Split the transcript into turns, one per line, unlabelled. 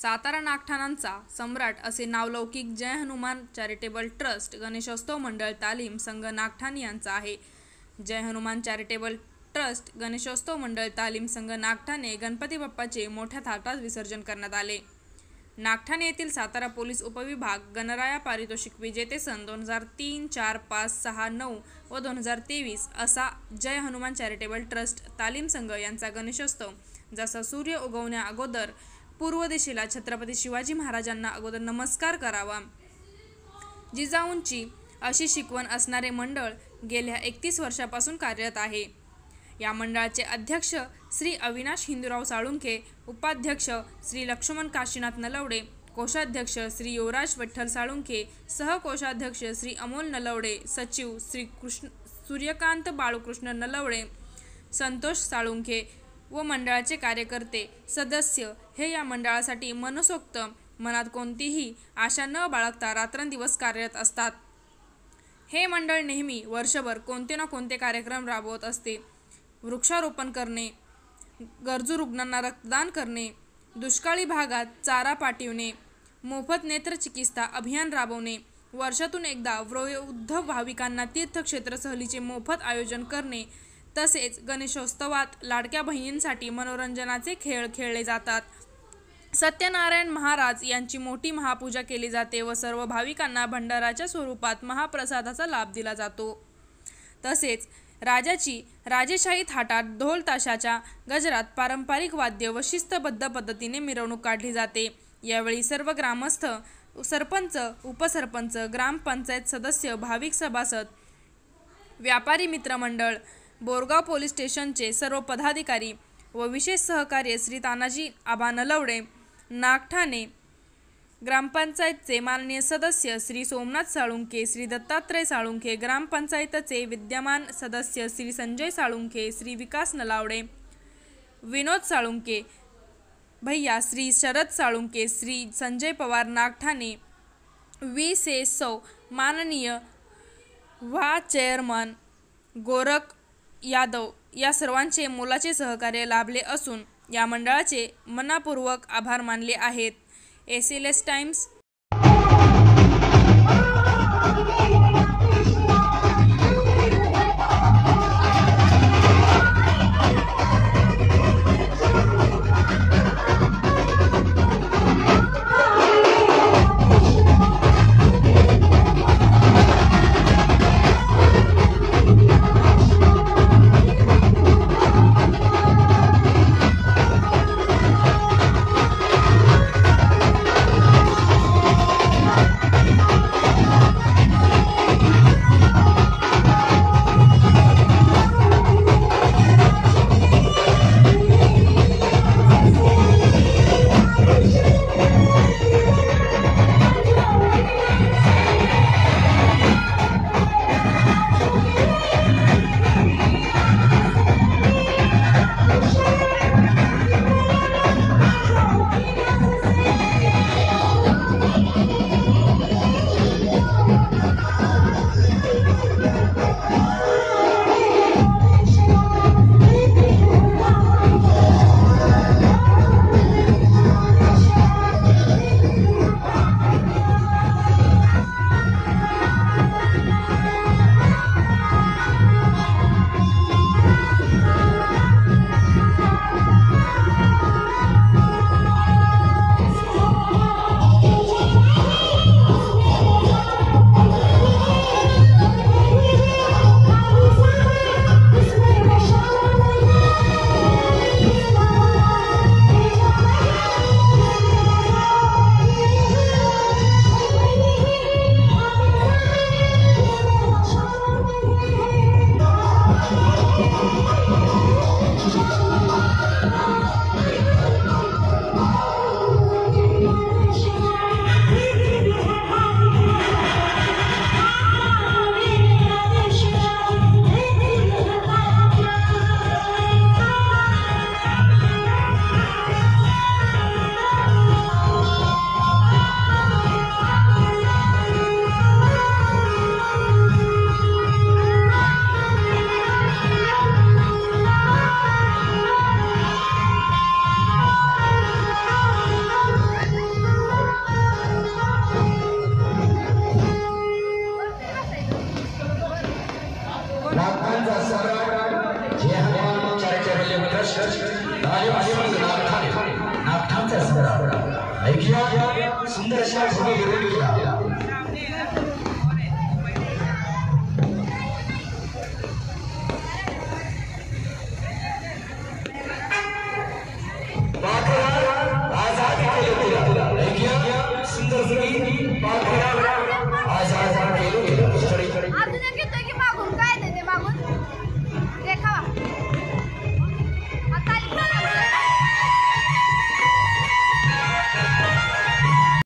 सातारा नागठाणांचा सम्राट असे नावलौकिक जय Hanuman charitable trust Ganeshotsav मंडळ तालीम संघ नागठाण यांचा आहे। जय हनुमान चॅरिटेबल ट्रस्ट गणेशोत्सव मंडळ तालीम संघ नागठाणे गणपती बाप्पाचे मोठ्या थाटात विसर्जन करण्यात आले। नागठाणे येथील सातारा पोलीस उपविभाग गणराया पारितोषिक विजेते सन 2003, 4, 5, 6, 9 व 2023 असा जय हनुमान चॅरिटेबल ट्रस्ट तालीम संघ यांचा गणेशोत्सव जसा सूर्य उगवण्या अगोदर पूर्व दिशेला छत्रपती शिवाजी महाराजांना अगोदर नमस्कार करावा, जिजाऊंची अशी शिकवण असणारे मंडळ गेल्या 31 वर्षापासून कार्यरत आहे। या मंडळाचे अध्यक्ष श्री अविनाश हिंदूराव साळुंखे, उपाध्यक्ष श्री लक्ष्मण काशीनाथ नलवडे, कोषाध्यक्ष श्री युवराज विठ्ठल साळुंखे, सहकोषाध्यक्ष श्री अमोल नलवडे, सचिव श्री सूर्यकांत बाळकृष्ण नलवडे, संतोष साळुंखे व मंडळाचे कार्यकर्ते सदस्य हे या मंडळासाठी मनसोक्त मनात कोणतीही आशा न बाळगता रात्रंदिवस कार्यरत असतात। हे मंडळ नेहमी वर्षभर कोणते ना कोणते कार्यक्रम राबवत असते। वृक्षारोपण करणे, गरजू रुग्णांना रक्तदान करणे, दुष्काळी भागात चारा पाठविणे, मोफत नेत्रचिकित्सा अभियान राबवणे, वर्षातून एकदा वयोवृद्ध भाविकांना तीर्थक्षेत्र सहलीचे मोफत आयोजन करणे, तसेच गणेशोत्सवात लाडक्या बहिणींसाठी मनोरंजनाचे खेळ खेळले जातात। सत्यनारायण महाराज यांची मोठी महापूजा केली जाते व सर्व भाविकांना भंडाराच्या स्वरूपात महाप्रसादाचा लाभ दिला जातो। तसेच राजेशाही थाटात ढोल ताशाच्या गजरात पारंपरिक वाद्य व शिस्तबद्ध पद्धतीने मिरवणूक काढली जाते। यावेळी सर्व ग्रामस्थ, सरपंच, उपसरपंच, ग्रामपंचायत सदस्य, भाविक सभासद, व्यापारी मित्रमंडळ, बोरगाव पोलीस स्टेशनचे सर्व पदाधिकारी व विशेष सहकार्य श्री तानाजी आबा नलवडे, नागठाणे ग्रामपंचायतचे माननीय सदस्य श्री सोमनाथ साळुंखे, श्री दत्तात्रय साळुंखे, ग्रामपंचायतचे विद्यमान सदस्य श्री संजय साळुंखे, श्री विकास नलावडे, विनोद साळुंखे भैया, श्री शरद साळुंखे, श्री संजय पवार नागठाणे, सौ माननीय चेअरमन गोरख यादव या सर्वांचे मोलाचे सहकार्य लाभले असून या मंडळाचे मनपूर्वक आभार मानले आहेत। SLS times.
नागठाणचा संग्राम ऐकिया सुंदर अशा भूमी विरोधीला